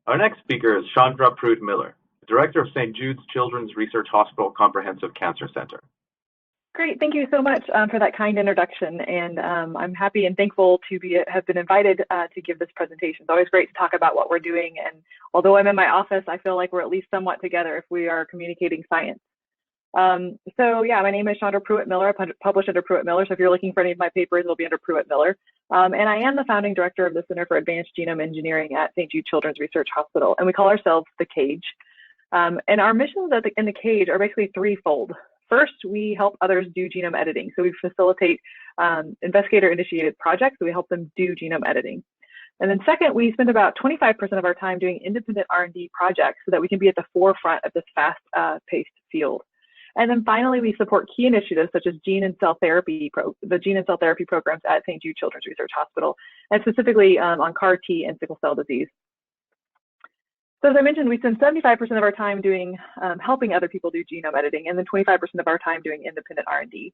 Our next speaker is Chandra Pruett-Miller, Director of St. Jude's Children's Research Hospital Comprehensive Cancer Center. Great, thank you so much for that kind introduction, and I'm happy and thankful to have been invited to give this presentation. It's always great to talk about what we're doing, and although I'm in my office, I feel like we're at least somewhat together if we are communicating science. So yeah, my name is Chandra Pruett-Miller. I publish under Pruett-Miller, so if you're looking for any of my papers, it'll be under Pruett-Miller. And I am the founding director of the Center for Advanced Genome Engineering at St. Jude Children's Research Hospital, and we call ourselves the CAGE. And our missions in the CAGE are basically threefold. First, we help others do genome editing. So we facilitate investigator-initiated projects, so we help them do genome editing. And then second, we spend about 25% of our time doing independent R&D projects so that we can be at the forefront of this fast-paced field. And then finally, we support key initiatives such as the gene and cell therapy programs at St. Jude Children's Research Hospital, and specifically on CAR T and sickle cell disease. So as I mentioned, we spend 75% of our time doing helping other people do genome editing, and then 25% of our time doing independent R&D.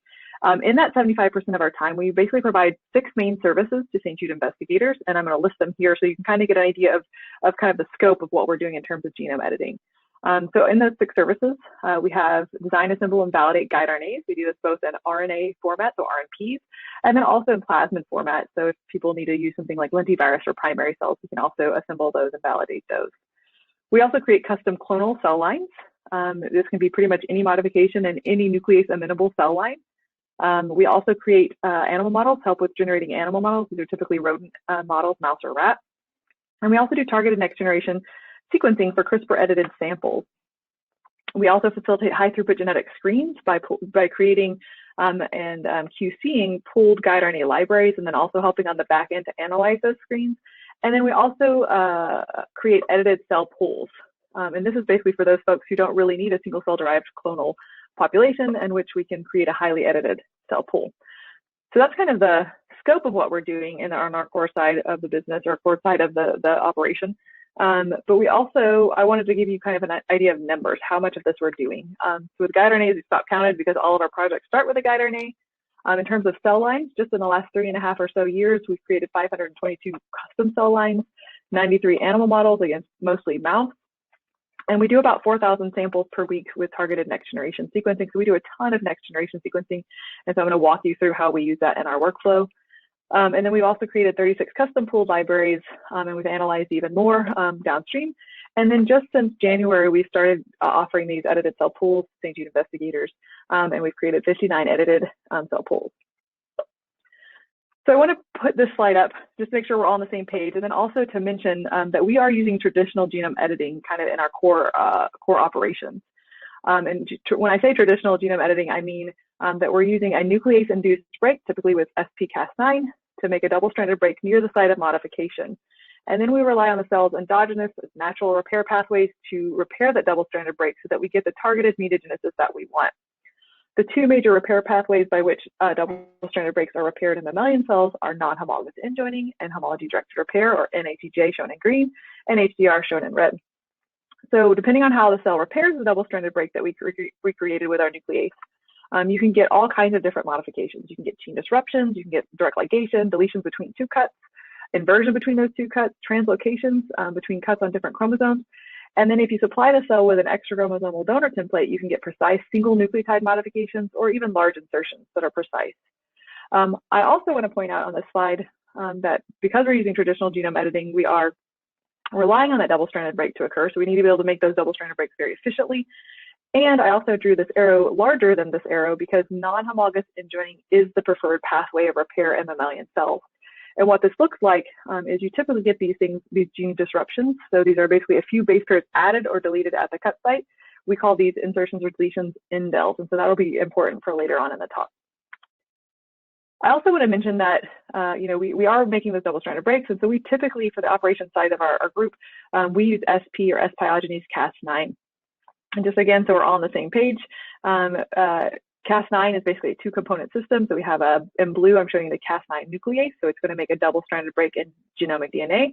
In that 75% of our time, we basically provide 6 main services to St. Jude investigators, and I'm going to list them here so you can kind of get an idea of kind of the scope of what we're doing in terms of genome editing. So in those 6 services, we have design, assemble, and validate guide RNAs. We do this both in RNA format, so RNPs, and then also in plasmid format. So if people need to use something like lentivirus or primary cells, we can also assemble those and validate those. We also create custom clonal cell lines. This can be pretty much any modification in any nuclease amenable cell line. We also create animal models, help with generating animal models. These are typically rodent models, mouse or rat. And we also do targeted next generation sequencing for CRISPR edited samples. We also facilitate high throughput genetic screens by creating and QCing pooled guide RNA libraries, and then also helping on the back end to analyze those screens. And then we also create edited cell pools. And this is basically for those folks who don't really need a single cell derived clonal population, in which we can create a highly edited cell pool. So that's kind of the scope of what we're doing on our core side of the business, or core side of the operation. But we also, I wanted to give you kind of an idea of numbers, how much of this we're doing. So with guide RNAs, we stopped counted because all of our projects start with a guide RNA. In terms of cell lines, just in the last 3.5 or so years, we've created 522 custom cell lines, 93 animal models against mostly mouse. And we do about 4,000 samples per week with targeted next generation sequencing. So we do a ton of next generation sequencing. And so I'm going to walk you through how we use that in our workflow. And then we've also created 36 custom pooled libraries, and we've analyzed even more downstream. And then just since January, we started offering these edited cell pools to St. Jude investigators, and we've created 59 edited cell pools. So I want to put this slide up just to make sure we're all on the same page, and then also to mention that we are using traditional genome editing kind of in our core operations. And when I say traditional genome editing, I mean that we're using a nuclease-induced break, typically with SP-Cas9, to make a double-stranded break near the site of modification. And then we rely on the cell's endogenous natural repair pathways to repair that double-stranded break so that we get the targeted mutagenesis that we want. The 2 major repair pathways by which double-stranded breaks are repaired in mammalian cells are non-homologous end joining and homology-directed repair, or NHDJ shown in green, and HDR shown in red. So depending on how the cell repairs the double-stranded break that we created with our nuclease, you can get all kinds of different modifications. You can get gene disruptions, you can get direct ligation, deletions between 2 cuts, inversion between those 2 cuts, translocations between cuts on different chromosomes. And then if you supply the cell with an extra chromosomal donor template, you can get precise single nucleotide modifications or even large insertions that are precise. I also want to point out on this slide that because we're using traditional genome editing, we are relying on that double-stranded break to occur. So we need to be able to make those double-stranded breaks very efficiently. And I also drew this arrow larger than this arrow because non-homologous end joining is the preferred pathway of repair in mammalian cells. And what this looks like is you typically get these gene disruptions. So these are basically a few base pairs added or deleted at the cut site. We call these insertions or deletions indels. And so that'll be important for later on in the talk. I also want to mention that we are making those double-stranded breaks. And so we typically, for the operations side of our group, we use SP or S-pyogenase Cas9. And just again, so we're all on the same page, Cas9 is basically a 2-component system. So we have in blue, I'm showing you the Cas9 nuclease. So it's going to make a double-stranded break in genomic DNA.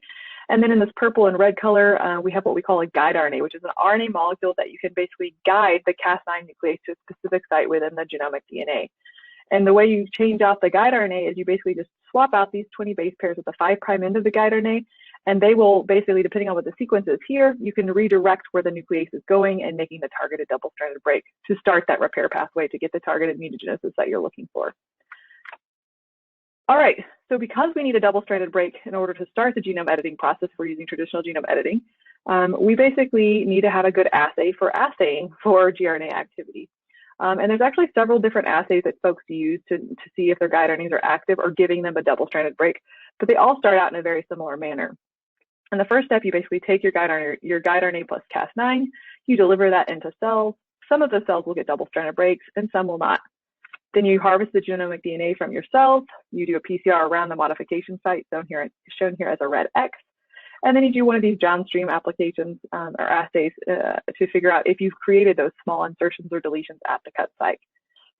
And then in this purple and red color, we have what we call a guide RNA, which is an RNA molecule that you can basically guide the Cas9 nuclease to a specific site within the genomic DNA. And the way you change out the guide RNA is you basically just swap out these 20 base pairs at the 5' end of the guide RNA, And they will basically, depending on what the sequence is here, you can redirect where the nuclease is going and making the targeted double-stranded break to start that repair pathway to get the targeted mutagenesis that you're looking for. All right, so because we need a double-stranded break in order to start the genome editing process for using traditional genome editing, we basically need to have a good assay for assaying for gRNA activity. And there's actually several different assays that folks use to see if their guide RNAs are active or giving them a double-stranded break, but they all start out in a very similar manner. In the first step, you basically take your guide RNA plus Cas9, you deliver that into cells. Some of the cells will get double-stranded breaks and some will not. Then you harvest the genomic DNA from your cells, you do a PCR around the modification site, shown here as a red X, and then you do one of these downstream applications or assays to figure out if you've created those small insertions or deletions at the cut site.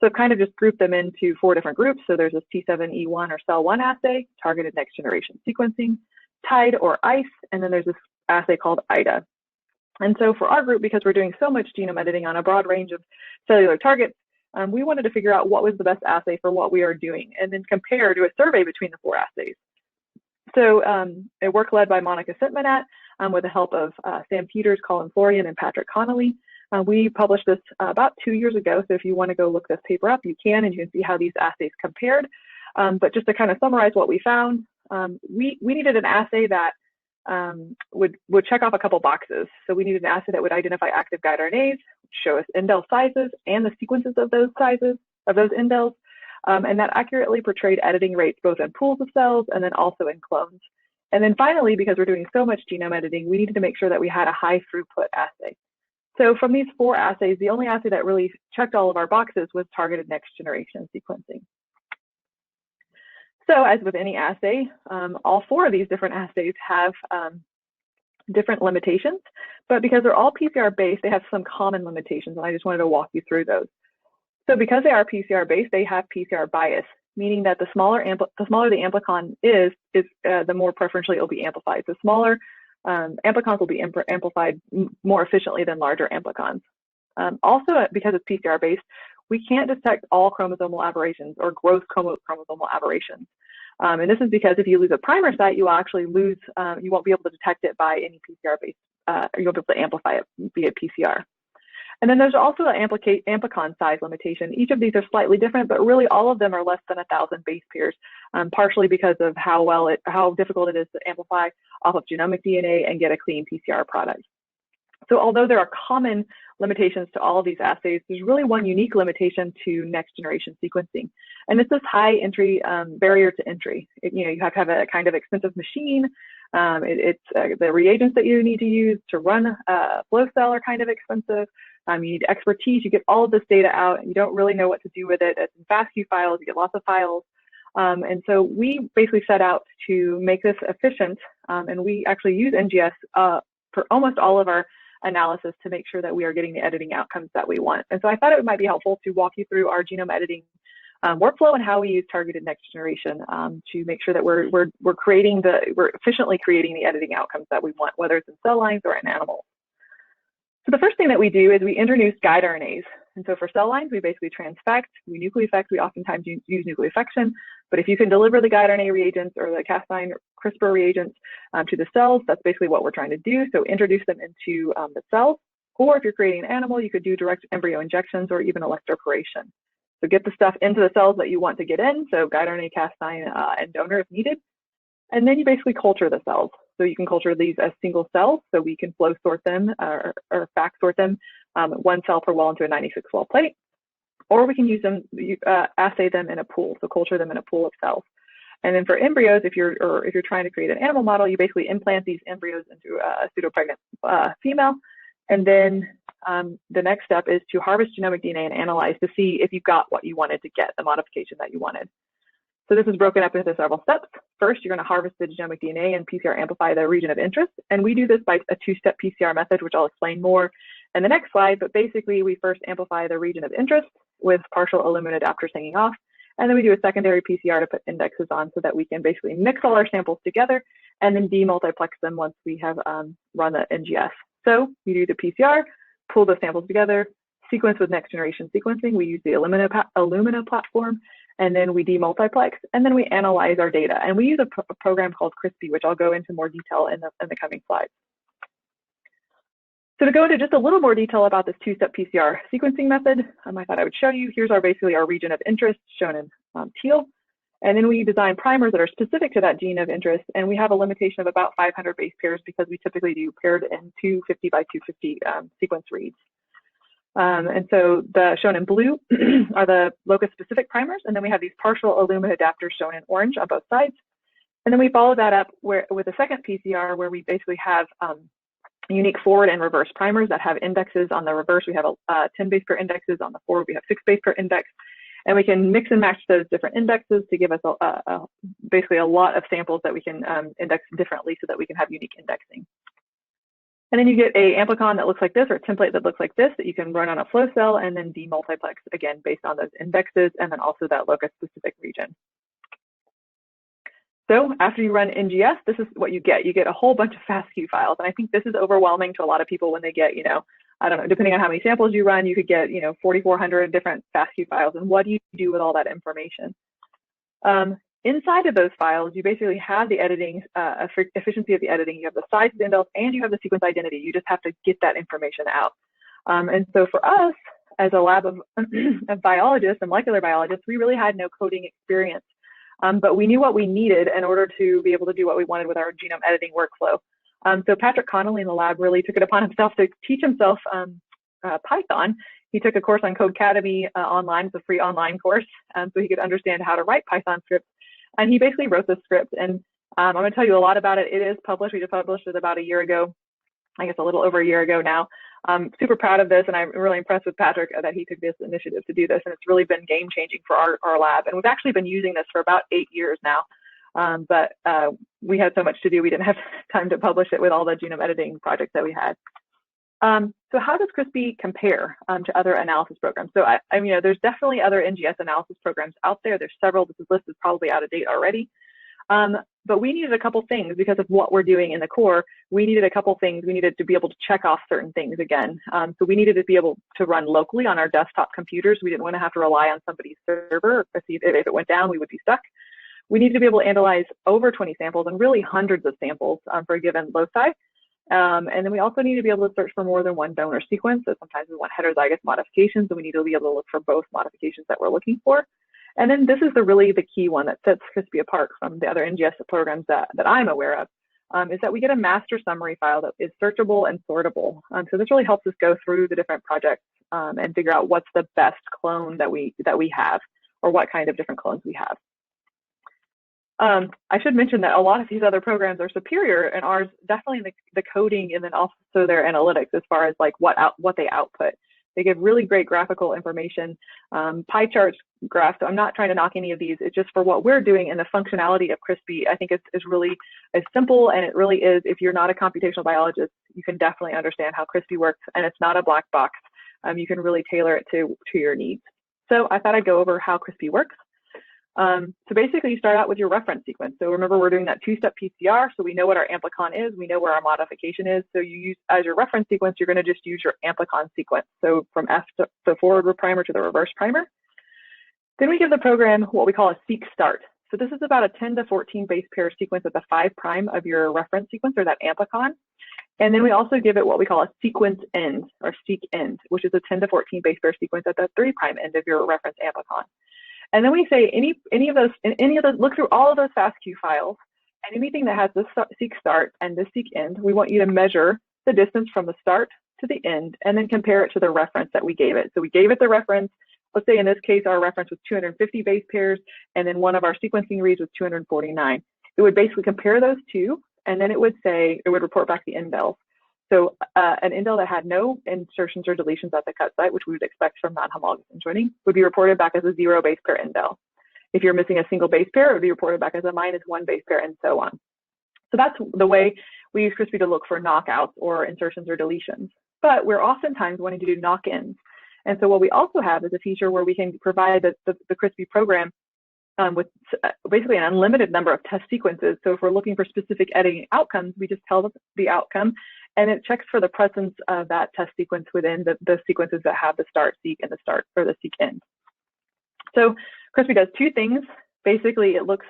So I've kind of just grouped them into 4 different groups. So there's this T7E1 or cell 1 assay, targeted next generation sequencing, TIDE or ICE, and then there's this assay called IDA. And so for our group, because we're doing so much genome editing on a broad range of cellular targets, we wanted to figure out what was the best assay for what we are doing and then compare to a survey between the 4 assays. So a work led by Monica Sitmanat with the help of Sam Peters, Colin Florian, and Patrick Connolly. We published this about 2 years ago, so if you want to go look this paper up, you can, and you can see how these assays compared. But just to kind of summarize what we found, we needed an assay that would check off a couple boxes. So we needed an assay that would identify active guide RNAs, show us indel sizes and the sequences of those sizes, of those indels, and that accurately portrayed editing rates both in pools of cells and then also in clones. And then finally, because we're doing so much genome editing, we needed to make sure that we had a high throughput assay. So from these 4 assays, the only assay that really checked all of our boxes was targeted next generation sequencing. So as with any assay, all 4 of these different assays have different limitations, but because they're all PCR based, they have some common limitations, and I just wanted to walk you through those. So because they are PCR based, they have PCR bias, meaning that the smaller the amplicon is, the more preferentially it will be amplified. So smaller amplicons will be amplified more efficiently than larger amplicons. Also, because it's PCR based, we can't detect all chromosomal aberrations or gross chromosomal aberrations. And this is because if you lose a primer site, you will actually lose, you won't be able to detect it by any PCR based, you won't be able to amplify it via PCR. And then there's also an Amplicon size limitation. Each of these are slightly different, but really all of them are less than 1,000 base pairs, partially because of how difficult it is to amplify off of genomic DNA and get a clean PCR product. So although there are common limitations to all of these assays, there's really one unique limitation to next generation sequencing. And it's this high entry barrier to entry. You have to have a kind of expensive machine. The reagents that you need to use to run a flow cell are kind of expensive. You need expertise. You get all of this data out and you don't really know what to do with it. It's in FastQ files, you get lots of files. And so we basically set out to make this efficient. And we actually use NGS for almost all of our analysis to make sure that we are getting the editing outcomes that we want. And so I thought it might be helpful to walk you through our genome editing workflow and how we use targeted next generation to make sure that we're efficiently creating the editing outcomes that we want, whether it's in cell lines or in animals. So the first thing that we do is we introduce guide RNAs. And so for cell lines, we basically transfect, we nucleofect, we oftentimes use nucleofection, but if you can deliver the guide RNA reagents or the Cas9 CRISPR reagents to the cells, that's basically what we're trying to do. So introduce them into the cells, or if you're creating an animal, you could do direct embryo injections or even electroporation. So get the stuff into the cells that you want to get in, so guide RNA, Cas9, and donor if needed. And then you basically culture the cells. So you can culture these as single cells, so we can flow sort them or FACS sort them 1 cell per well into a 96 well plate, or we can use them, assay them in a pool, so culture them in a pool of cells. And then for embryos, if you're trying to create an animal model, you basically implant these embryos into a pseudo-pregnant female, and then the next step is to harvest genomic DNA and analyze to see if you got what you wanted to get, the modification that you wanted. So this is broken up into several steps. First, you're going to harvest the genomic DNA and PCR amplify the region of interest. And we do this by a 2-step PCR method, which I'll explain more in the next slide. But basically, we first amplify the region of interest with partial Illumina adapters hanging off. And then we do a secondary PCR to put indexes on so that we can basically mix all our samples together and then demultiplex them once we have run the NGS. So we do the PCR, pull the samples together, sequence with next generation sequencing. We use the Illumina platform. and then we demultiplex, and then we analyze our data. And we use a program called CRISPR, which I'll go into more detail in the coming slides. So to go into just a little more detail about this two-step PCR sequencing method, I thought I would show you. Here's basically our region of interest shown in teal. And then we design primers that are specific to that gene of interest. And we have a limitation of about 500 base pairs because we typically do paired in 250 by 250 sequence reads. And so the shown in blue are the locus-specific primers. And then we have these partial Illumina adapters shown in orange on both sides. And then we follow that up with a second PCR where we basically have unique forward and reverse primers that have indexes. On the reverse, we have 10 base pair indexes. On the forward, we have 6 base pair index. And we can mix and match those different indexes to give us basically a lot of samples that we can index differently so that we can have unique indexing. And then you get a amplicon that looks like this, or a template that looks like this, that you can run on a flow cell and then demultiplex, again, based on those indexes, and then also that locus-specific region. So after you run NGS, this is what you get. You get a whole bunch of FastQ files. And I think this is overwhelming to a lot of people when they get, I don't know, depending on how many samples you run, you could get, 4,400 different FastQ files. And what do you do with all that information? Inside of those files, you basically have the editing, efficiency of the editing. You have the size of the indels, and you have the sequence identity. You just have to get that information out. And so for us, as a lab of biologists and molecular biologists, we really had no coding experience. But we knew what we needed in order to be able to do what we wanted with our genome editing workflow. So Patrick Connolly in the lab really took it upon himself to teach himself Python. He took a course on Codecademy online. It's a free online course, so he could understand how to write Python scripts. And he basically wrote this script. And I'm going to tell you a lot about it. It is published. We just published it about a year ago, I guess a little over a year ago now. I'm super proud of this, and I'm really impressed with Patrick that he took this initiative to do this, and it's really been game-changing for our lab. And we've actually been using this for about 8 years now, but we had so much to do, we didn't have time to publish it with all the genome editing projects that we had. So how does CRISPR compare to other analysis programs? So there's definitely other NGS analysis programs out there. There's several. This list is probably out of date already. But we needed a couple things because of what we're doing in the core. We needed a couple things. We needed to be able to check off certain things again. So we needed to be able to run locally on our desktop computers. We didn't want to have to rely on somebody's server. If it went down, we would be stuck. We needed to be able to analyze over 20 samples and really hundreds of samples for a given loci. And then we also need to be able to search for more than one donor sequence. So sometimes we want heterozygous modifications, so we need to be able to look for both modifications that we're looking for. And then this is really the key one that sets CRISPR apart from the other NGS programs that I'm aware of, is that we get a master summary file that is searchable and sortable. So this really helps us go through the different projects and figure out what's the best clone that we have, or what kind of different clones we have. I should mention that a lot of these other programs are superior, and ours definitely in the coding, and then also their analytics as far as like what they output. They give really great graphical information, pie charts, graphs. So I'm not trying to knock any of these. It's just for what we're doing, and the functionality of CRISPR, I think is really as simple, and it really is. If you're not a computational biologist, you can definitely understand how CRISPR works, and it's not a black box. You can really tailor it to your needs. So I thought I'd go over how CRISPR works. So basically, you start out with your reference sequence. So remember, we're doing that two-step PCR, so we know what our amplicon is, we know where our modification is. So you use, as your reference sequence, you're going to just use your amplicon sequence. So from F to the forward primer to the reverse primer. Then we give the program what we call a seq start. So this is about a 10 to 14 base pair sequence at the 5' of your reference sequence, or that amplicon. And then we also give it what we call a sequence end, or seq end, which is a 10 to 14 base pair sequence at the 3' end of your reference amplicon. And then we say any of those, look through all of those FastQ files, and anything that has this seq start and this seq end, we want you to measure the distance from the start to the end, and then compare it to the reference that we gave it. So we gave it the reference. Let's say in this case, our reference was 250 base pairs, and then one of our sequencing reads was 249. It would basically compare those two, and then it would report back the indels. So an indel that had no insertions or deletions at the cut site, which we would expect from non-homologous joining, would be reported back as a 0 base pair indel. If you're missing a single base pair, it would be reported back as a -1 base pair, and so on. So that's the way we use CRISPR to look for knockouts or insertions or deletions. But we're oftentimes wanting to do knock-ins. And so what we also have is a feature where we can provide the CRISPR program with basically an unlimited number of test sequences. So if we're looking for specific editing outcomes, we just tell the outcome, and it checks for the presence of that test sequence within the sequences that have the start seq and the start or the seq end. So CRISPR does two things. Basically, it looks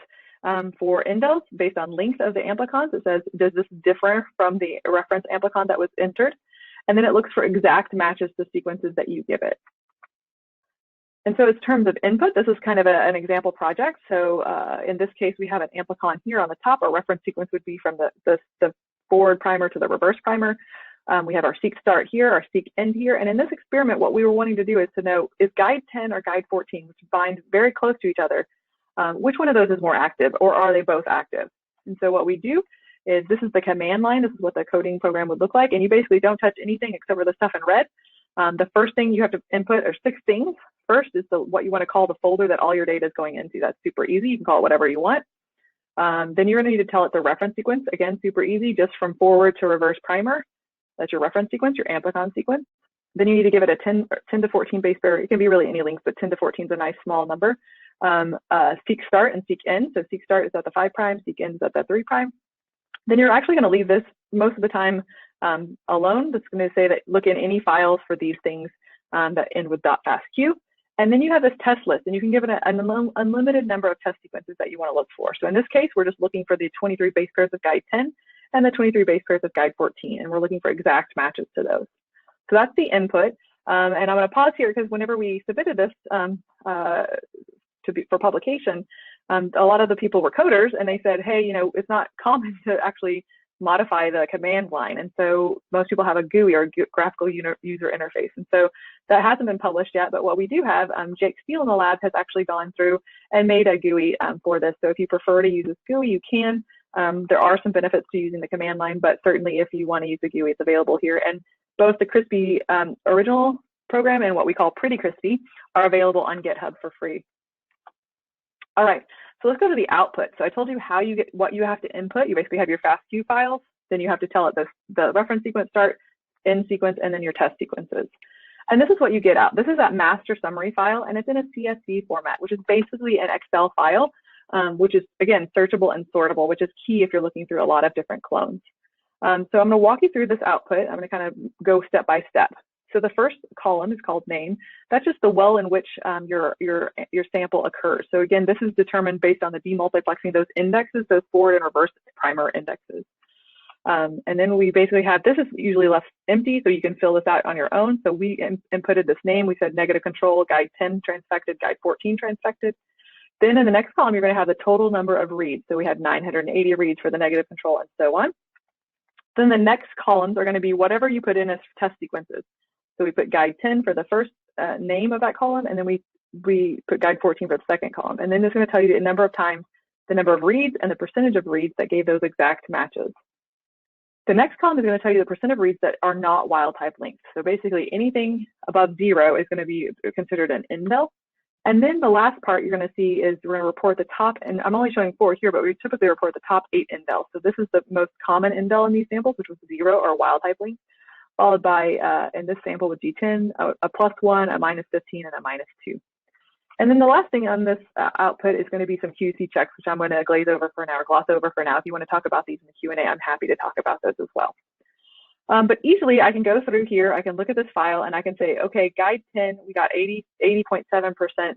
for indels based on length of the amplicons. It says, does this differ from the reference amplicon that was entered? And then it looks for exact matches to sequences that you give it. And so in terms of input, this is kind of an example project. So in this case, we have an amplicon here on the top. Our reference sequence would be from the forward primer to the reverse primer. We have our seq start here, our seq end here. And in this experiment, what we were wanting to do is to know, is guide 10 or guide 14, which bind very close to each other, which one of those is more active, or are they both active? And so what we do is, this is the command line. This is what the coding program would look like. And you basically don't touch anything except for the stuff in red. The first thing you have to input are 6 things. First is what you want to call the folder that all your data is going into. That's super easy. You can call it whatever you want. Then you're going to need to tell it the reference sequence. Again, super easy, just from forward to reverse primer. That's your reference sequence, your amplicon sequence. Then you need to give it a 10 to 14 base pair. It can be really any length, but 10 to 14 is a nice small number. Seq start and seq end. So seq start is at the 5', seq end is at the 3'. Then you're actually going to leave this most of the time alone. That's going to say that look in any files for these things that end with .fastq. And then you have this test list, and you can give it an unlimited number of test sequences that you want to look for. So in this case, we're just looking for the 23 base pairs of guide 10 and the 23 base pairs of guide 14, and we're looking for exact matches to those. So that's the input. And I'm going to pause here because whenever we submitted this for publication, a lot of the people were coders, and they said, hey, it's not common to actually modify the command line. And so most people have a GUI, or graphical user interface. And so that hasn't been published yet, but what we do have, Jake Steele in the lab has actually gone through and made a GUI for this. So if you prefer to use this GUI, you can. There are some benefits to using the command line, but certainly if you want to use the GUI, it's available here. And both the crispy original program and what we call Pretty Crispy are available on GitHub for free. All right, so let's go to the output. So I told you how you get what you have to input. You basically have your FastQ files, then you have to tell it the reference sequence start, end sequence, and then your test sequences. And this is what you get out. This is that master summary file, and it's in a CSV format, which is basically an Excel file, which is, again, searchable and sortable, which is key if you're looking through a lot of different clones. So I'm going to walk you through this output. I'm going to kind of go step by step. So the first column is called name. That's just the well in which your sample occurs. So again, this is determined based on the demultiplexing those indexes, those forward and reverse primer indexes. And then we basically have, this is usually left empty, so you can fill this out on your own. So we inputted this name. We said negative control, guide 10 transfected, guide 14 transfected. Then in the next column, you're going to have the total number of reads. So we had 980 reads for the negative control and so on. Then the next columns are going to be whatever you put in as test sequences. So we put guide 10 for the first name of that column, and then we put guide 14 for the second column. And then it's going to tell you the number of times, the number of reads, and the percentage of reads that gave those exact matches. The next column is going to tell you the percent of reads that are not wild type links. So basically anything above 0 is going to be considered an indel. And then the last part you're going to see is we're going to report the top, and I'm only showing 4 here, but we typically report the top 8 indels. So this is the most common indel in these samples, which was 0 or wild type links, followed by, in this sample with G10, a +1, a -15, and a -2. And then the last thing on this output is going to be some QC checks, which I'm going to glaze over for now, or gloss over for now. If you want to talk about these in the Q&A, I'm happy to talk about those as well. But easily, I can go through here, I can look at this file, and I can say, okay, guide 10, we got 80.7%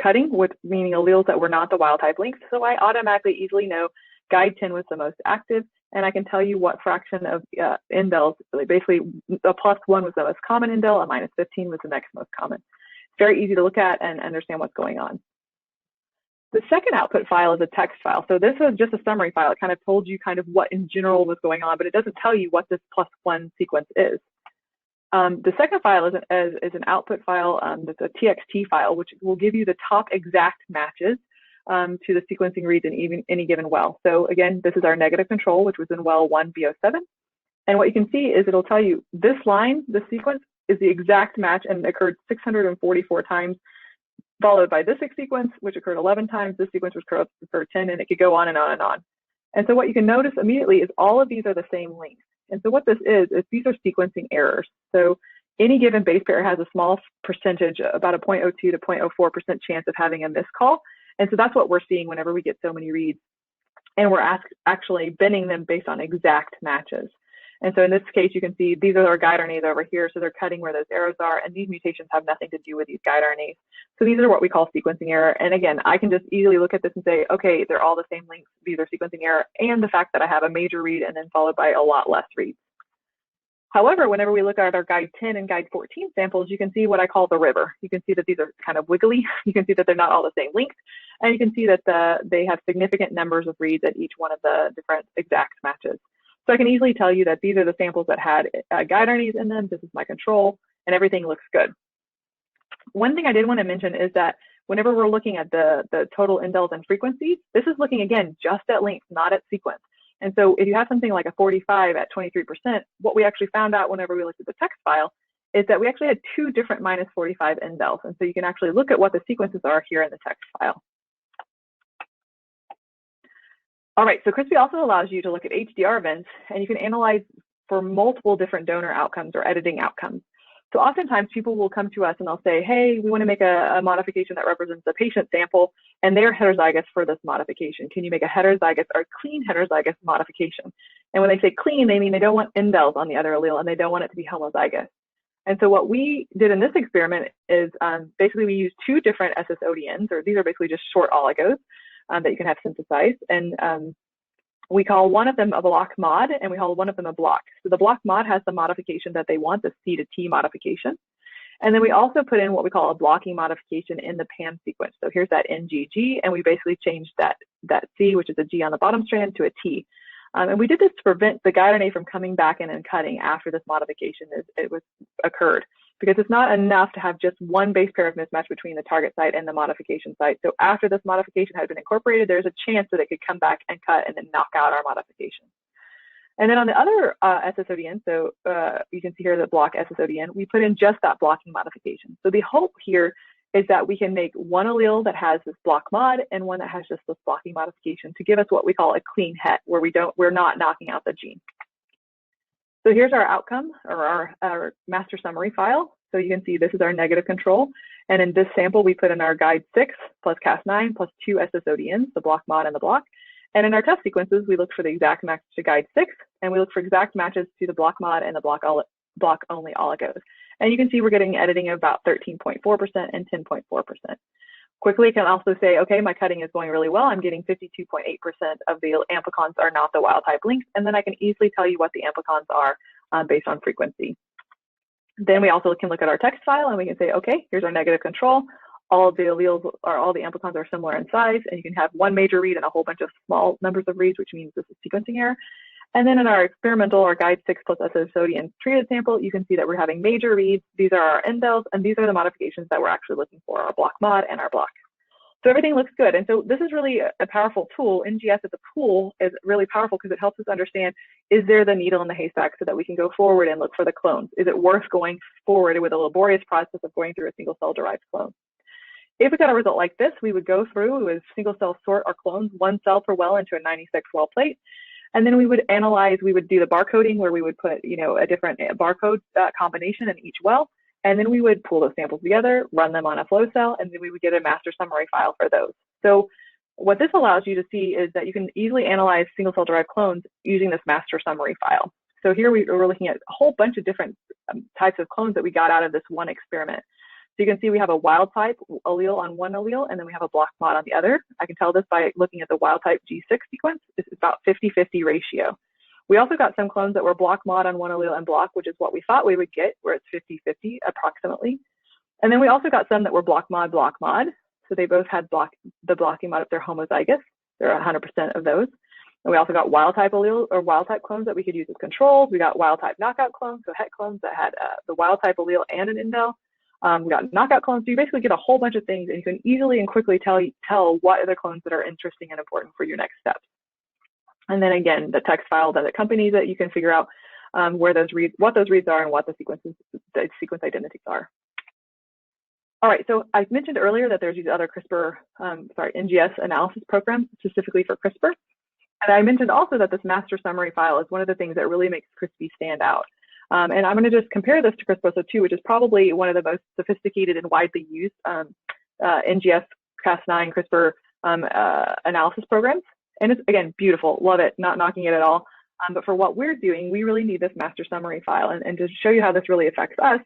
cutting, with meaning alleles that were not the wild type links. So I automatically easily know guide 10 was the most active, and I can tell you what fraction of indels, basically a +1 was the most common indel, a -15 was the next most common. It's very easy to look at and understand what's going on. The second output file is a text file. So this was just a summary file. It kind of told you kind of what in general was going on, but it doesn't tell you what this +1 sequence is. The second file is an output file that's a TXT file, which will give you the top exact matches to the sequencing reads in any given well. So again, this is our negative control, which was in well 1B07. And what you can see is it'll tell you this line, this sequence, is the exact match and occurred 644 times, followed by this sequence, which occurred 11 times, this sequence which occurred 10, and it could go on and on and on. And so what you can notice immediately is all of these are the same length. And so what this is these are sequencing errors. So any given base pair has a small percentage, about a 0.02 to 0.04% chance of having a miscall. And so that's what we're seeing whenever we get so many reads. And we're actually binning them based on exact matches. And so in this case, you can see these are our guide RNAs over here. So they're cutting where those arrows are, and these mutations have nothing to do with these guide RNAs. So these are what we call sequencing error. And again, I can just easily look at this and say, okay, they're all the same links. These are sequencing error, and the fact that I have a major read and then followed by a lot less reads. However, whenever we look at our guide 10 and guide 14 samples, you can see what I call the river. You can see that these are kind of wiggly. You can see that they're not all the same length. And you can see that they have significant numbers of reads at each one of the different exact matches. So I can easily tell you that these are the samples that had guide RNAs in them. This is my control, and everything looks good. One thing I did want to mention is that whenever we're looking at the total indels and frequencies, this is looking, again, just at length, not at sequence. And so if you have something like a 45 at 23%, what we actually found out whenever we looked at the text file is that we actually had 2 different minus 45 indels. And so you can actually look at what the sequences are here in the text file. All right, so CRISPR also allows you to look at HDR events, and you can analyze for multiple different donor outcomes or editing outcomes. So oftentimes people will come to us and they'll say, hey, we want to make a modification that represents a patient sample, and they're heterozygous for this modification. Can you make a heterozygous or clean heterozygous modification? And when they say clean, they mean they don't want indels on the other allele, and they don't want it to be homozygous. And so what we did in this experiment is basically we used 2 different SSODNs, or these are basically just short oligos that you can have synthesized. And we call one of them a block mod, and we call one of them a block. So the block mod has the modification that they want, the C to T modification. And then we also put in what we call a blocking modification in the PAM sequence. So here's that NGG, and we basically changed that C, which is a G on the bottom strand, to a T. And we did this to prevent the guide RNA from coming back in and cutting after this modification occurred, because it's not enough to have just one base pair of mismatch between the target site and the modification site. So after this modification had been incorporated, there's a chance that it could come back and cut and then knock out our modification. And then on the other SSODN, so you can see here the block SSODN, we put in just that blocking modification. So the hope here is that we can make one allele that has this block mod and one that has just this blocking modification to give us what we call a clean het, where we're not knocking out the gene. So here's our outcome, or our master summary file. So you can see this is our negative control. And in this sample, we put in our guide 6 plus Cas9 plus 2 SSODNs, the block mod and the block. And in our test sequences, we look for the exact match to guide 6, and we look for exact matches to the block mod and the block only oligos. And you can see we're getting editing of about 13.4% and 10.4%. Quickly, can also say, okay, my cutting is going really well. I'm getting 52.8% of the amplicons are not the wild type links. And then I can easily tell you what the amplicons are based on frequency. Then we also can look at our text file, and we can say, okay, here's our negative control. All of the alleles or all the amplicons are similar in size, and you can have one major read and a whole bunch of small numbers of reads, which means this is sequencing error. And then in our experimental or guide 6 plus SSODN treated sample, you can see that we're having major reads. These are our indels, and these are the modifications that we're actually looking for, our block mod and our block. So everything looks good. And so this is really a powerful tool. NGS as a tool is really powerful because it helps us understand, is there the needle in the haystack, so that we can go forward and look for the clones? Is it worth going forward with a laborious process of going through a single cell derived clone? If we got a result like this, we would go through, we would single cell sort our clones 1 cell per well into a 96 well plate. And then we would analyze, we would do the barcoding where we would put, a different barcode combination in each well. And then we would pull those samples together, run them on a flow cell, and then we would get a master summary file for those. So what this allows you to see is that you can easily analyze single cell derived clones using this master summary file. So here we're looking at a whole bunch of different types of clones that we got out of this one experiment. So you can see we have a wild type allele on one allele, and then we have a block mod on the other. I can tell this by looking at the wild type G6 sequence. This is about 50-50 ratio. We also got some clones that were block mod on one allele and block, which is what we thought we would get, where it's 50-50 approximately. And then we also got some that were block mod, block mod. So they both had the blocking mod if they're homozygous. There are 100% of those. And we also got wild type allele or wild type clones that we could use as controls. We got wild type knockout clones, so het clones that had the wild type allele and an indel. We got knockout clones. So you basically get a whole bunch of things, and you can easily and quickly tell what are the clones that are interesting and important for your next steps. And then again, the text file that accompanies it, you can figure out what those reads are and what the sequence identities are. All right, so I mentioned earlier that there's these other NGS analysis programs specifically for CRISPR. And I mentioned also that this master summary file is one of the things that really makes CRISPR stand out. And I'm going to just compare this to CRISPR-So2, which is probably one of the most sophisticated and widely used NGS Cas9 CRISPR analysis programs. And it's, again, beautiful. Love it. Not knocking it at all. But for what we're doing, we really need this master summary file. And to show you how this really affects us,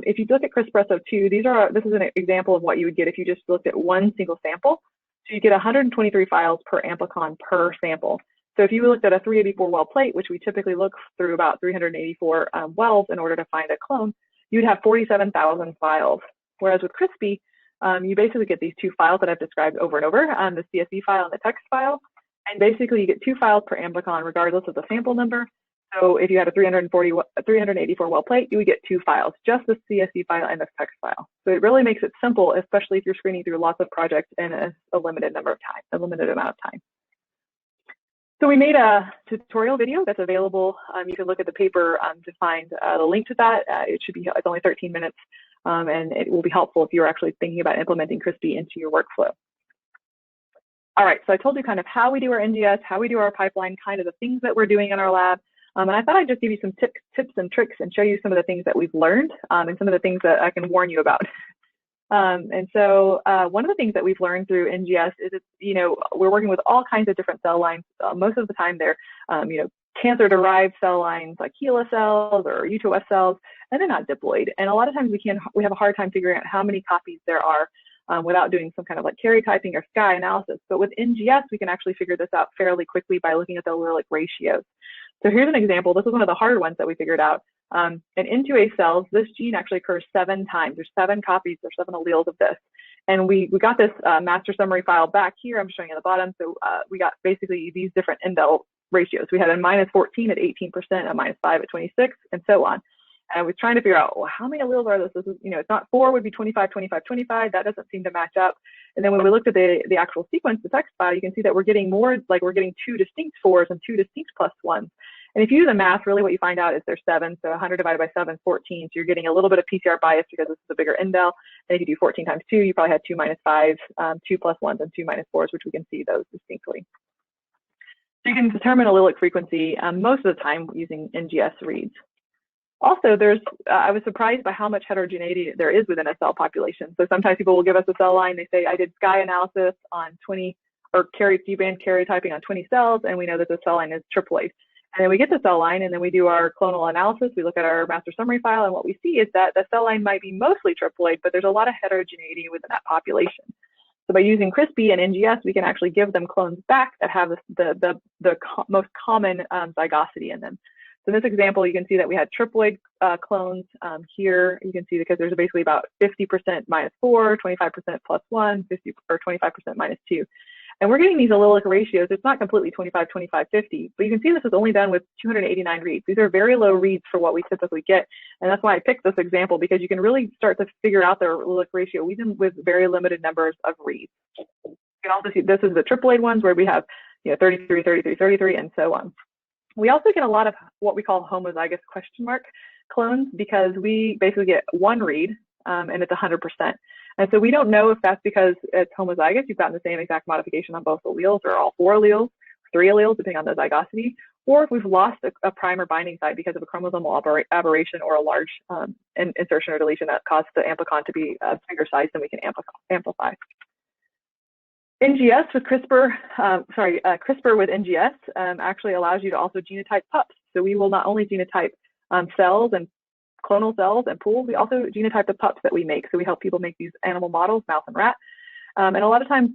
if you look at CRISPR-SO2, this is an example of what you would get if you just looked at one single sample. So you get 123 files per amplicon per sample. So if you looked at a 384 well plate, which we typically look through about 384 wells in order to find a clone, you'd have 47,000 files. Whereas with CRISPR, you basically get these two files that I've described over and over, the CSV file and the text file. And basically you get 2 files per amplicon regardless of the sample number. So if you had a 384 well plate, you would get 2 files, just the CSV file and the text file. So it really makes it simple, especially if you're screening through lots of projects in a limited amount of time. So we made a tutorial video that's available. You can look at the paper to find the link to that. It's only 13 minutes, and it will be helpful if you're actually thinking about implementing CRISPR into your workflow. All right, so I told you kind of how we do our NGS, how we do our pipeline, kind of the things that we're doing in our lab. And I thought I'd just give you some tips and tricks and show you some of the things that we've learned and some of the things that I can warn you about. And so one of the things that we've learned through NGS is, we're working with all kinds of different cell lines. Most of the time they're, cancer-derived cell lines like HeLa cells or U2S cells, and they're not diploid. And a lot of times we have a hard time figuring out how many copies there are without doing some kind of like karyotyping or Sky analysis. But with NGS, we can actually figure this out fairly quickly by looking at the allelic ratios. So here's an example. This is one of the hard ones that we figured out. In N2A cells, this gene actually occurs 7 times. There's 7 copies, there's 7 alleles of this. And we got this master summary file back here. I'm showing you at the bottom. So we got basically these different indel ratios. We had a -14 at 18%, a -5 at 26, and so on. And I was trying to figure out, well, how many alleles are this? This is, it's not 4 would be 25, 25, 25. That doesn't seem to match up. And then when we looked at the actual sequence, the text file, you can see that we're getting more, like we're getting 2 distinct 4s and 2 distinct +1s. And if you do the math, really what you find out is there's 7. So 100 divided by 7, 14. So you're getting a little bit of PCR bias because this is a bigger indel. And if you do 14 times 2, you probably had 2 -5s, 2 +1s, and 2 -4s, which we can see those distinctly. So you can determine allelic frequency most of the time using NGS reads. Also, I was surprised by how much heterogeneity there is within a cell population. So sometimes people will give us a cell line. They say, I did Sky analysis on 20, or G-band karyotyping on 20 cells, and we know that the cell line is triploid. And then we get the cell line, and then we do our clonal analysis. We look at our master summary file, and what we see is that the cell line might be mostly triploid, but there's a lot of heterogeneity within that population. So by using CRISPR and NGS, we can actually give them clones back that have the most common zygosity in them. So in this example, you can see that we had triploid clones here. You can see because there's basically about 50% -4, 25% +1, 50 or 25% -2. And we're getting these allelic ratios. It's not completely 25, 25, 50, but you can see this is only done with 289 reads. These are very low reads for what we typically get. And that's why I picked this example, because you can really start to figure out the allelic ratio even with very limited numbers of reads. You can also see this is the triploid ones where we have 33, 33, 33, and so on. We also get a lot of what we call homozygous question mark clones, because we basically get 1 read and it's 100%. And so we don't know if that's because it's homozygous, you've gotten the same exact modification on both alleles, or all 4 alleles, 3 alleles, depending on the zygosity, or if we've lost a primer binding site because of a chromosomal aberration or a large insertion or deletion that caused the amplicon to be a bigger size than we can amplify. NGS with CRISPR, CRISPR with NGS actually allows you to also genotype pups. So we will not only genotype cells and clonal cells and pools, we also genotype the pups that we make. So we help people make these animal models, mouse and rat. And a lot of times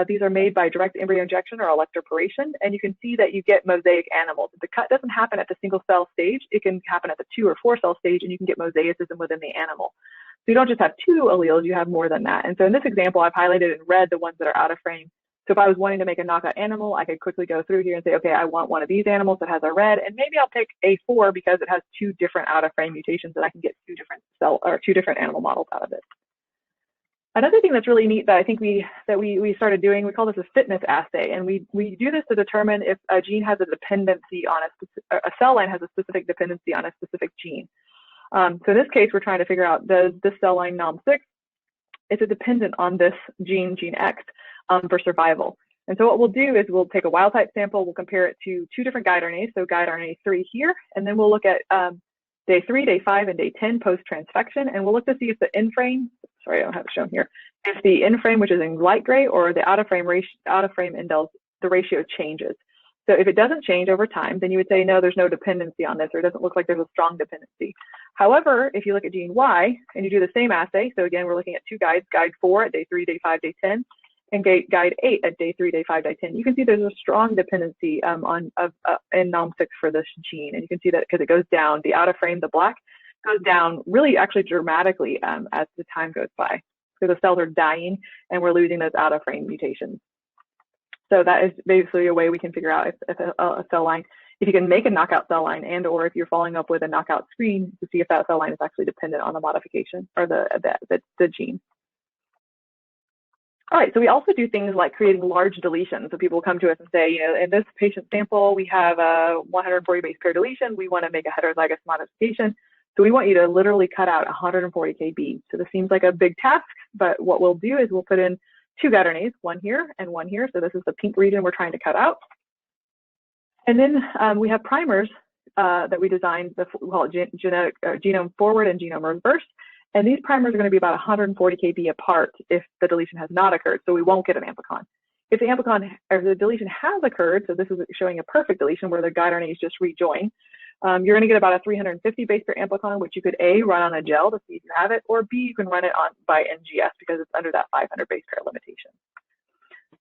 these are made by direct embryo injection or electroporation. And you can see that you get mosaic animals. The cut doesn't happen at the single cell stage. It can happen at the 2 or 4 cell stage, and you can get mosaicism within the animal. So you don't just have 2 alleles, you have more than that. And so in this example, I've highlighted in red the ones that are out of frame. So if I was wanting to make a knockout animal, I could quickly go through here and say, okay, I want one of these animals that has a red, and maybe I'll pick A4 because it has 2 different out of frame mutations, and I can get 2 different animal models out of it. Another thing that's really neat that I think we started doing, we call this a fitness assay, and we do this to determine if a gene has a dependency on a cell line has a specific dependency on a specific gene. So in this case, we're trying to figure out, does this cell line NOM6, is it dependent on this gene X for survival? And so what we'll do is we'll take a wild type sample, we'll compare it to 2 different guide RNAs, so guide RNA 3 here, and then we'll look at day 3, day 5, and day 10 post-transfection, and we'll look to see if the in frame, sorry, I don't have it shown here, if the in frame, which is in light gray, or the out of frame indels, the ratio changes. So if it doesn't change over time, then you would say, no, there's no dependency on this, or it doesn't look like there's a strong dependency. However, if you look at gene Y and you do the same assay, so again, we're looking at two guides, guide 4 at day 3, day 5, day 10, and guide 8 at day 3, day 5, day 10. You can see there's a strong dependency in NOM6 for this gene. And you can see that because it goes down, the out of frame, the black, goes down really actually dramatically as the time goes by. So the cells are dying and we're losing those out of frame mutations. So that is basically a way we can figure out if a cell line, if you can make a knockout cell line and or if you're following up with a knockout screen to see if that cell line is actually dependent on the modification or the gene. All right, so we also do things like creating large deletions. So people come to us and say, you know, in this patient sample, we have a 140 base pair deletion. We want to make a heterozygous modification. So we want you to literally cut out 140 kb. So this seems like a big task, but what we'll do is we'll put in two guide RNAs, one here and one here. So this is the pink region we're trying to cut out. And then we have primers that we designed, we call it genome forward and genome reverse. And these primers are going to be about 140 kb apart if the deletion has not occurred, so we won't get an amplicon. If the amplicon or the deletion has occurred, so this is showing a perfect deletion where the guide RNA is just rejoined, you're going to get about a 350 base pair amplicon, which you could A, run on a gel to see if you have it, or B, you can run it on by NGS because it's under that 500 base pair limitation.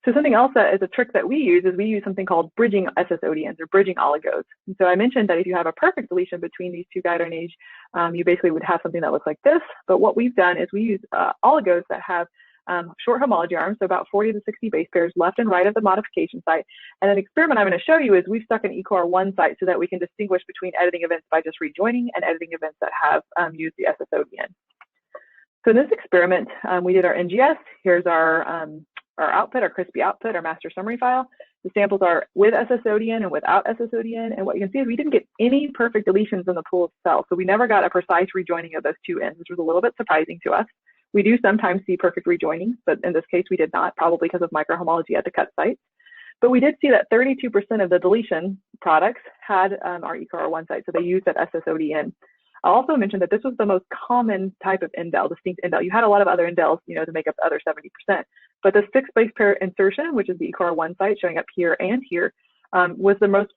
So something else that is a trick that we use is we use something called bridging SSODNs or bridging oligos. And so I mentioned that if you have a perfect deletion between these two guide RNAs, you basically would have something that looks like this. But what we've done is we use oligos that have short homology arms, so about 40 to 60 base pairs left and right of the modification site. And an experiment I'm going to show you is we've stuck an ECOR1 site so that we can distinguish between editing events by just rejoining and editing events that have used the SSODN. So in this experiment, we did our NGS. Here's our output, our crispy output, our master summary file. The samples are with SSODN and without SSODN. And what you can see is we didn't get any perfect deletions in the pool of cells. So we never got a precise rejoining of those two ends, which was a little bit surprising to us. We do sometimes see perfect rejoining, but in this case, we did not, probably because of microhomology at the cut sites. But we did see that 32% of the deletion products had our ECOR1 site, so they used that SSODN. I'll also mention that this was the most common type of indel, distinct indel. You had a lot of other indels, you know, to make up the other 70%. But the 6 base pair insertion, which is the ECOR1 site showing up here and here, was the most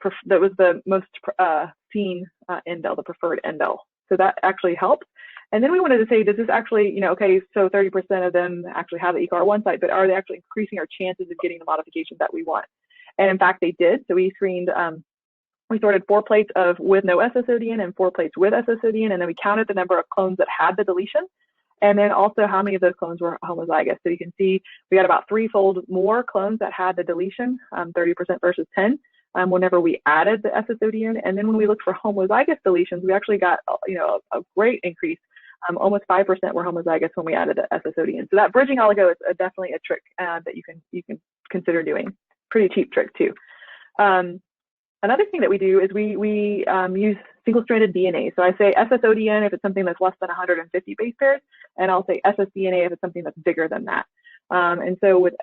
seen indel, the preferred indel. So that actually helps. And then we wanted to say, does this actually, you know, okay, so 30% of them actually have the ECOR1 site, but are they actually increasing our chances of getting the modification that we want? And in fact, they did. So we screened, we sorted 4 plates of with no SSODN and 4 plates with SSODN, and then we counted the number of clones that had the deletion, and then also how many of those clones were homozygous. So you can see we got about 3-fold more clones that had the deletion, 30% versus 10, whenever we added the SSODN. And then when we looked for homozygous deletions, we actually got, you know, a great increase. Almost 5% were homozygous when we added the SSODN. So that bridging oligo is definitely a trick that you can consider doing. Pretty cheap trick too. Another thing that we do is we use single-stranded DNA. So I say SSODN if it's something that's less than 150 base pairs, and I'll say SSDNA if it's something that's bigger than that. And so with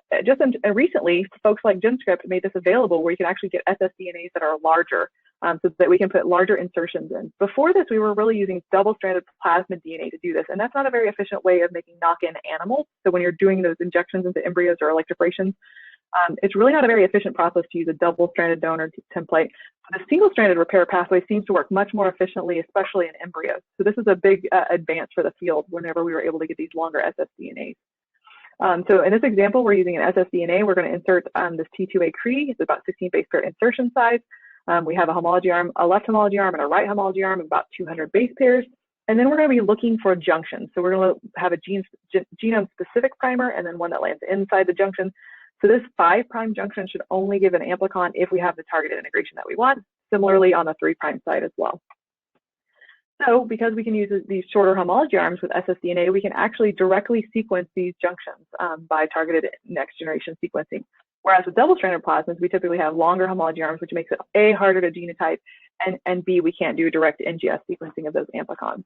recently, folks like GenScript made this available where you can actually get SSDNAs that are larger, so that we can put larger insertions in. Before this, we were really using double-stranded plasmid DNA to do this, and that's not a very efficient way of making knock-in animals. So when you're doing those injections into embryos or electroporations, it's really not a very efficient process to use a double-stranded donor template. The single-stranded repair pathway seems to work much more efficiently, especially in embryos. So this is a big advance for the field whenever we were able to get these longer SSDNAs. So in this example, we're using an SSDNA. We're going to insert this T2A CRE. It's about 16 base pair insertion size. We have a homology arm, a left homology arm, and a right homology arm of about 200 base pairs. And then we're going to be looking for junctions. So we're going to have a genome-specific primer and then one that lands inside the junction. So this 5' junction should only give an amplicon if we have the targeted integration that we want. Similarly on the 3' side as well. So because we can use these shorter homology arms with SSDNA, we can actually directly sequence these junctions by targeted next generation sequencing. Whereas with double-stranded plasmids, we typically have longer homology arms, which makes it A, harder to genotype, and B, we can't do direct NGS sequencing of those amplicons.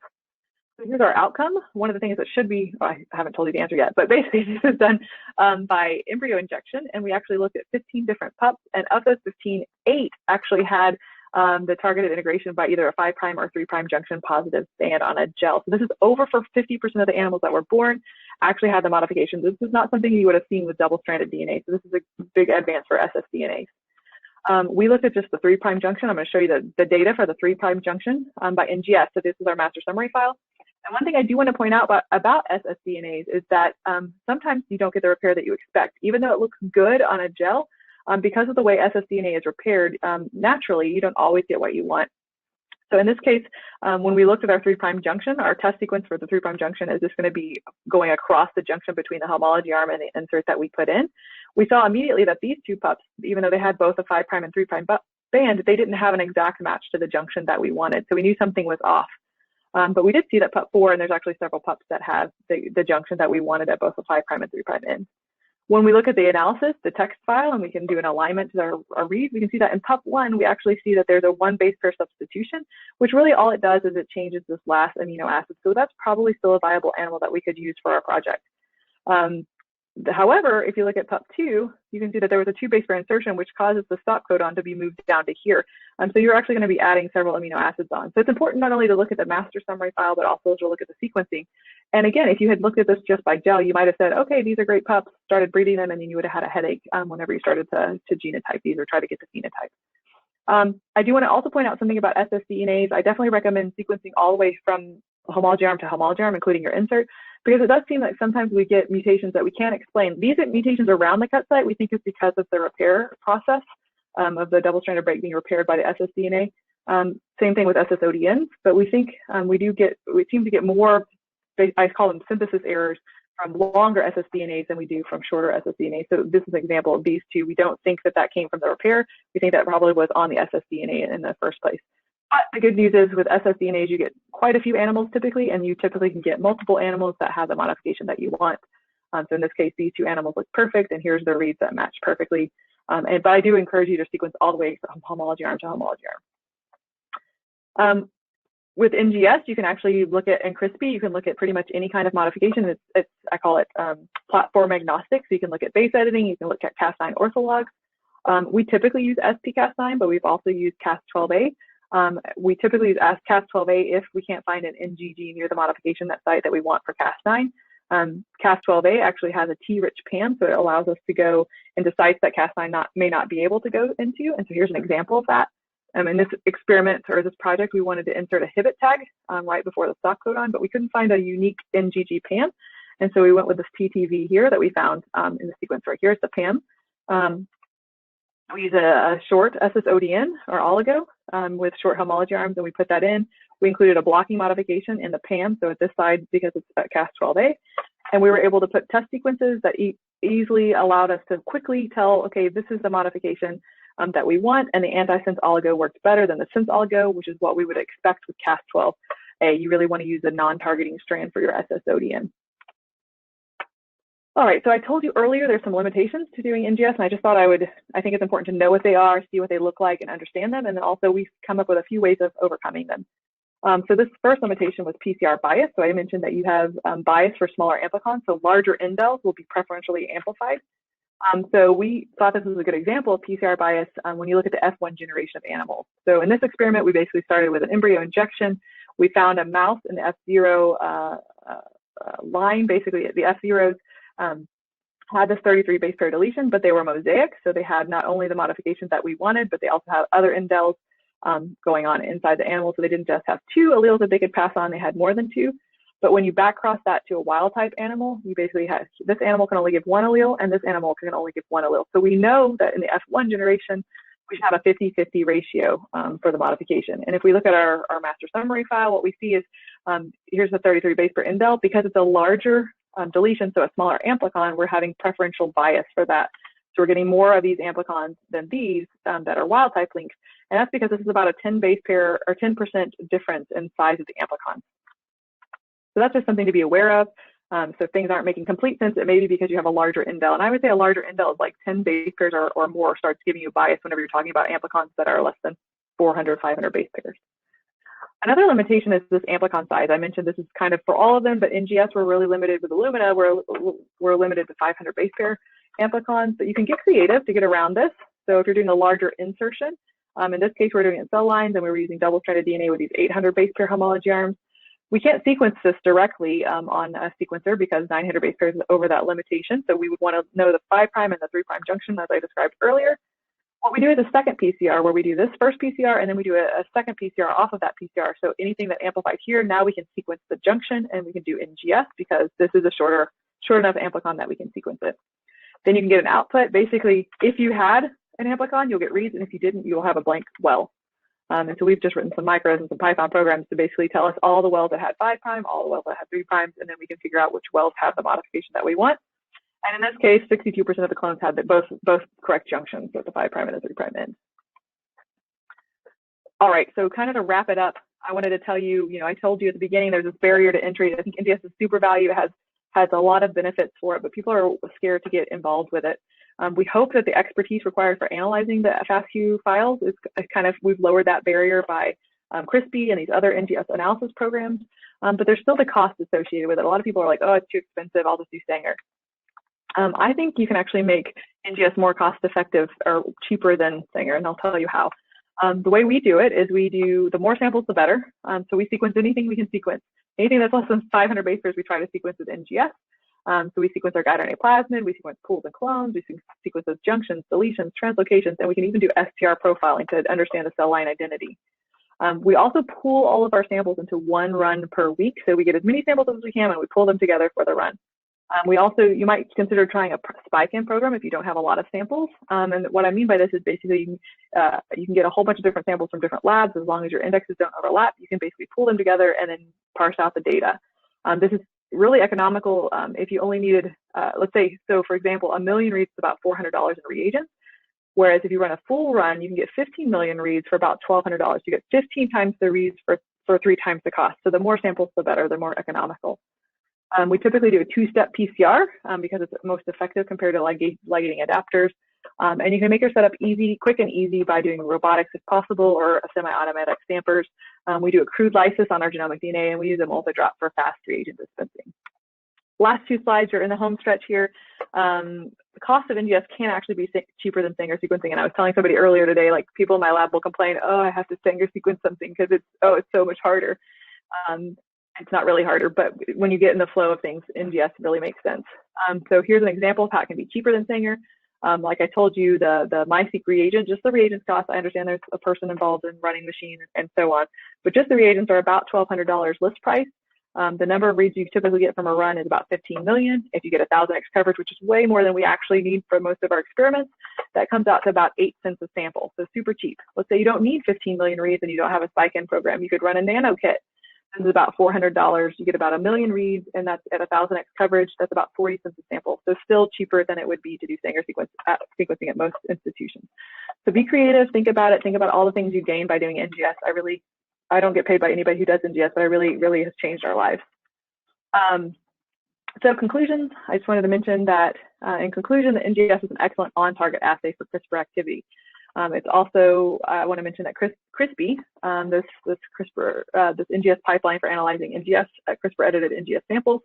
So here's our outcome. One of the things that should be, well, I haven't told you the answer yet, but basically this is done by embryo injection, and we actually looked at 15 different pups, and of those 15, 8 actually had the targeted integration by either a 5' or 3' junction positive band on a gel. So this is over for 50% of the animals that were born actually had the modifications. This is not something you would have seen with double-stranded DNA. So this is a big advance for SSDNAs. We looked at just the 3' junction. I'm going to show you the data for the 3' junction by NGS. So this is our master summary file. And one thing I do want to point out about ssDNAs is that sometimes you don't get the repair that you expect. Even though it looks good on a gel, because of the way ssDNA is repaired, naturally, you don't always get what you want. So in this case, when we looked at our 3' junction, our test sequence for the 3' junction is just going to be going across the junction between the homology arm and the insert that we put in. We saw immediately that these two pups, even though they had both a 5' and 3' band, they didn't have an exact match to the junction that we wanted. So we knew something was off. But we did see that pup 4, and there's actually several pups that have the junction that we wanted at both the 5' and 3' ends. When we look at the analysis, the text file, and we can do an alignment to our read, we can see that in pup 1, we actually see that there's a 1 base pair substitution, which really all it does is it changes this last amino acid. So that's probably still a viable animal that we could use for our project. However, if you look at pup 2, you can see that there was a 2 base pair insertion, which causes the stop codon to be moved down to here. So you're actually going to be adding several amino acids on. So it's important not only to look at the master summary file, but also to look at the sequencing. And again, if you had looked at this just by gel, you might have said, okay, these are great pups, started breeding them, and then you would have had a headache whenever you started to genotype these or try to get the phenotype. I do want to also point out something about ssDNAs. I definitely recommend sequencing all the way from homology arm to homology arm, including your insert, because it does seem like sometimes we get mutations that we can't explain. These mutations around the cut site, we think is because of the repair process of the double-stranded break being repaired by the ssDNA. Same thing with SSODNs, but we think we seem to get more, I call them synthesis errors, from longer ssDNAs than we do from shorter ssDNAs. So this is an example of these two. We don't think that that came from the repair. We think that probably was on the ssDNA in the first place. But the good news is with ssDNAs, you get quite a few animals typically, and you typically can get multiple animals that have the modification that you want. So in this case, these two animals look perfect, and here's the reads that match perfectly. But I do encourage you to sequence all the way from homology arm to homology arm. With NGS, you can actually look at, and CRISPR, you can look at pretty much any kind of modification. I call it platform agnostic. So you can look at base editing, you can look at Cas9 orthologs. We typically use SP-Cas9, but we've also used Cas12a. We typically use Cas12a if we can't find an NGG near the modification site that we want for Cas9. Cas12a actually has a T-rich PAM, so it allows us to go into sites that Cas9 may not be able to go into. And so here's an example of that. In this experiment or this project, we wanted to insert a HIBIT tag right before the stop codon, but we couldn't find a unique NGG PAM. And so we went with this TTV here that we found in the sequence right here. It's the PAM. We use a short SSODN or oligo with short homology arms, and we put that in. We included a blocking modification in the PAM, so at this side, because it's Cas12a, and we were able to put test sequences that easily allowed us to quickly tell, okay, this is the modification that we want, and the antisense oligo works better than the sense oligo, which is what we would expect with Cas12a. You really want to use a non-targeting strand for your SSODN. All right, so I told you earlier there's some limitations to doing NGS, and I just thought I think it's important to know what they are, see what they look like, and understand them, and then also we've come up with a few ways of overcoming them. So this first limitation was PCR bias. So I mentioned that you have bias for smaller amplicons, so larger indels will be preferentially amplified. So we thought this was a good example of PCR bias when you look at the F1 generation of animals. So in this experiment, we basically started with an embryo injection. We found a mouse in the F0 line. Basically, the F0s had this 33 base pair deletion, but they were mosaic. So they had not only the modifications that we wanted, but they also have other indels going on inside the animal. So they didn't just have 2 alleles that they could pass on, they had more than 2. But when you backcross that to a wild type animal, you basically have, this animal can only give 1 allele and this animal can only give 1 allele. So we know that in the F1 generation, we should have a 50-50 ratio for the modification. And if we look at our master summary file, what we see is here's the 33 base per indel. Because it's a larger deletion, so a smaller amplicon, we're having preferential bias for that. So we're getting more of these amplicons than these that are wild type links. And that's because this is about a 10 base pair or 10% difference in size of the amplicons. So that's just something to be aware of. So if things aren't making complete sense, it may be because you have a larger indel. And I would say a larger indel is like 10 base pairs or more starts giving you bias whenever you're talking about amplicons that are less than 400, 500 base pairs. Another limitation is this amplicon size. I mentioned this is kind of for all of them, but in NGS, we're really limited with Illumina. We're limited to 500 base pair amplicons, but you can get creative to get around this. So if you're doing a larger insertion, in this case, we're doing it in cell lines and we were using double-stranded DNA with these 800 base pair homology arms. We can't sequence this directly on a sequencer because 900 base pairs is over that limitation. So we would want to know the 5' and the 3' junction as I described earlier. What we do is a second PCR where we do this first PCR and then we do a second PCR off of that PCR. So anything that amplified here, now we can sequence the junction and we can do NGS because this is a short enough amplicon that we can sequence it. Then you can get an output. Basically, if you had an amplicon, you'll get reads, and if you didn't, you'll have a blank well. And so we've just written some micros and some Python programs to basically tell us all the wells that had 5', all the wells that had 3', and then we can figure out which wells have the modification that we want. And in this case, 62% of the clones had both correct junctions at the 5' and the 3' end. All right, so kind of to wrap it up, I wanted to tell you, I told you at the beginning there's this barrier to entry. I think NGS is super value. It has a lot of benefits for it, but people are scared to get involved with it. We hope that the expertise required for analyzing the FastQ files is we've lowered that barrier by CRISPR and these other NGS analysis programs, but there's still the cost associated with it. A lot of people are like, oh, it's too expensive, I'll just do Sanger. I think you can actually make NGS more cost effective or cheaper than Sanger, and I'll tell you how. The way we do it is we do the more samples, the better. So we sequence anything we can sequence. Anything that's less than 500 base pairs, we try to sequence with NGS. So we sequence our guide RNA plasmid, we sequence pools and clones, we sequence those junctions, deletions, translocations, and we can even do STR profiling to understand the cell line identity. We also pool all of our samples into one run per week. So we get as many samples as we can and we pull them together for the run. You might consider trying a Spycam program if you don't have a lot of samples. And what I mean by this is basically you can get a whole bunch of different samples from different labs. As long as your indexes don't overlap, you can basically pull them together and then parse out the data. This is really economical if you only needed, let's say, so for example, 1 million reads is about $400 in reagents. Whereas if you run a full run, you can get 15 million reads for about $1,200. You get 15 times the reads for 3 times the cost. So the more samples, the better, the more economical. We typically do a 2-step PCR because it's most effective compared to ligating adapters. And you can make your setup quick and easy by doing robotics if possible or semi-automatic stampers. We do a crude lysis on our genomic DNA and we use a multi-drop for fast reagent dispensing. Last 2 slides are in the home stretch here. The cost of NGS can actually be cheaper than Sanger sequencing. And I was telling somebody earlier today, like people in my lab will complain, oh, I have to Sanger sequence something because it's so much harder. It's not really harder, but when you get in the flow of things, NGS really makes sense. So here's an example of how it can be cheaper than Sanger. Like I told you, the MySeq reagent, just the reagents cost, I understand there's a person involved in running machine and so on, but just the reagents are about $1,200 list price. The number of reads you typically get from a run is about 15 million. If you get 1,000x coverage, which is way more than we actually need for most of our experiments, that comes out to about 8 cents a sample, so super cheap. Let's say you don't need 15 million reads and you don't have a Spycam program, you could run a nano kit. This is about $400. You get about 1 million reads, and that's at 1,000x coverage. That's about 40 cents a sample. So still cheaper than it would be to do Sanger sequencing at most institutions. So be creative. Think about it. Think about all the things you gain by doing NGS. I don't get paid by anybody who does NGS, but it really has changed our lives. So conclusions. I just wanted to mention that in conclusion, the NGS is an excellent on-target assay for CRISPR activity. It's also, I want to mention that CRISPR, this NGS pipeline for analyzing NGS, CRISPR edited NGS samples,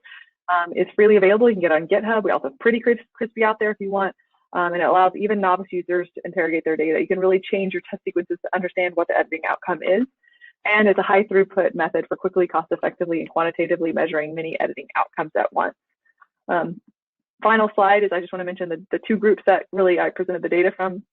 is freely available. You can get it on GitHub. We also have Pretty Crispy out there if you want. And it allows even novice users to interrogate their data. You can really change your test sequences to understand what the editing outcome is. And it's a high throughput method for quickly, cost effectively, and quantitatively measuring many editing outcomes at once. Final slide is I just want to mention the 2 groups that really I presented the data from.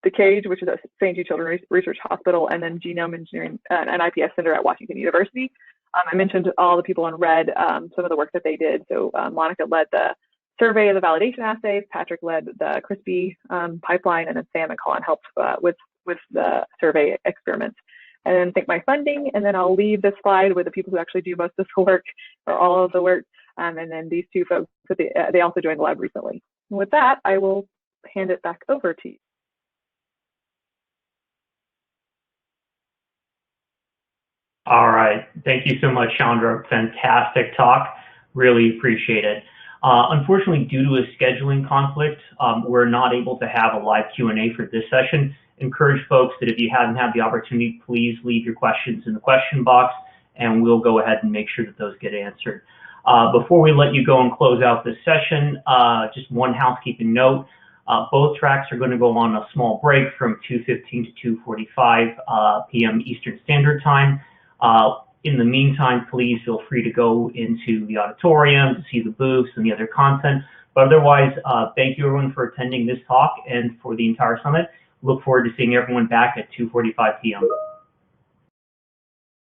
The CAGE, which is at St. Jude Children's Research Hospital, and then Genome Engineering, an IPS center at Washington University. I mentioned all the people in red, some of the work that they did. So Monica led the survey of the validation assays, Patrick led the CRISPR pipeline, and then Sam and Colin helped with the survey experiments. And then thank my funding, and then I'll leave this slide with the people who actually do most of the work, or all of the work, and then these 2 folks, they also joined the lab recently. And with that, I will hand it back over to you. All right. Thank you so much, Chandra. Fantastic talk. Really appreciate it. Unfortunately, due to a scheduling conflict, we're not able to have a live Q&A for this session. Encourage folks that if you haven't had the opportunity, please leave your questions in the question box, and we'll go ahead and make sure that those get answered. Before we let you go and close out this session, just one housekeeping note. Both tracks are going to go on a small break from 2:15 to 2:45 p.m. Eastern Standard Time. In the meantime, please feel free to go into the auditorium to see the booths and the other content. But otherwise, thank you everyone for attending this talk and for the entire summit. Look forward to seeing everyone back at 2:45 p.m.